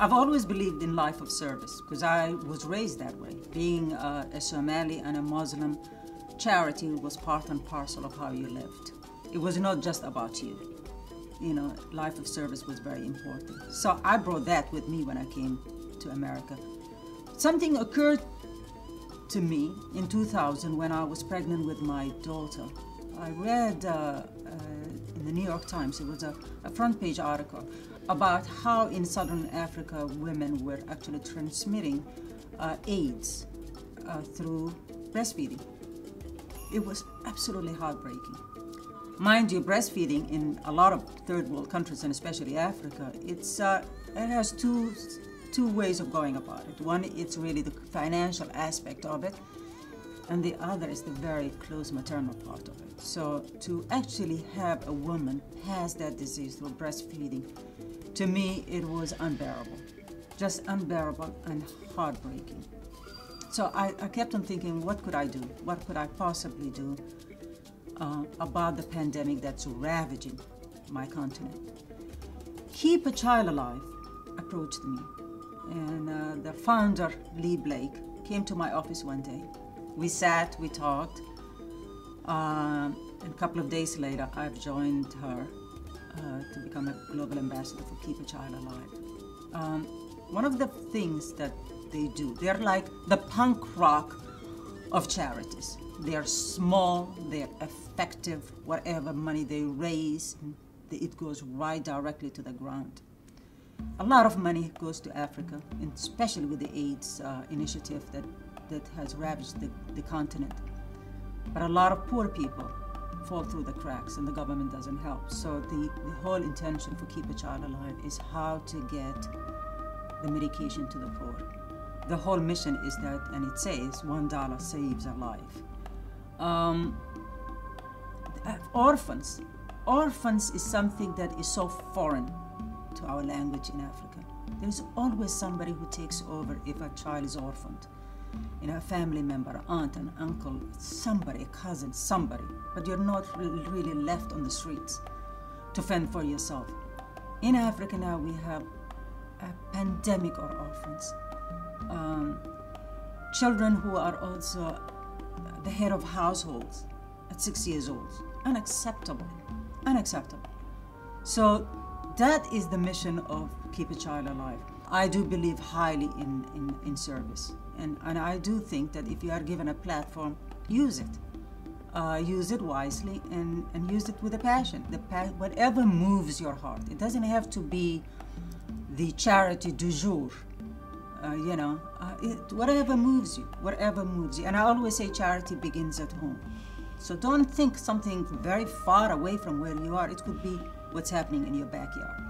I've always believed in life of service because I was raised that way. Being a Somali and a Muslim, charity was part and parcel of how you lived. It was not just about you. You know, life of service was very important. So I brought that with me when I came to America. Something occurred to me in 2000 when I was pregnant with my daughter. I read in the New York Times, it was a front page article about how in Southern Africa women were actually transmitting AIDS through breastfeeding. It was absolutely heartbreaking. Mind you, breastfeeding in a lot of third world countries, and especially Africa, it has two ways of going about it. One, it's really the financial aspect of it, and the other is the very close maternal part of it. So to actually have a woman pass that disease through breastfeeding, to me, it was unbearable, just unbearable and heartbreaking. So I kept on thinking, what could I do? What could I possibly do about the pandemic that's ravaging my continent? Keep a Child Alive approached me, and the founder, Lee Blake, came to my office one day. We sat, we talked, and a couple of days later, I've joined her to become a global ambassador for Keep a Child Alive. One of the things that they do, they're like the punk rock of charities. They're small, they're effective, whatever money they raise, it goes right directly to the ground. A lot of money goes to Africa, and especially with the AIDS initiative that has ravaged the continent. But a lot of poor people fall through the cracks and the government doesn't help. So the whole intention for Keep a Child Alive is how to get the medication to the poor. The whole mission is that, and it says, $1 saves a life. Orphans. Orphans is something that is so foreign to our language in Africa. There's always somebody who takes over if a child is orphaned. You know, a family member, aunt, an uncle, somebody, a cousin, somebody. But you're not really left on the streets to fend for yourself. In Africa now, we have a pandemic of orphans. Children who are also the head of households at 6 years old. Unacceptable. Unacceptable. So that is the mission of Keep a Child Alive. I do believe highly in service. And I do think that if you are given a platform, use it. Use it wisely and use it with a passion. Whatever moves your heart. It doesn't have to be the charity du jour. Whatever moves you, whatever moves you. And I always say charity begins at home. So don't think something very far away from where you are. It could be what's happening in your backyard.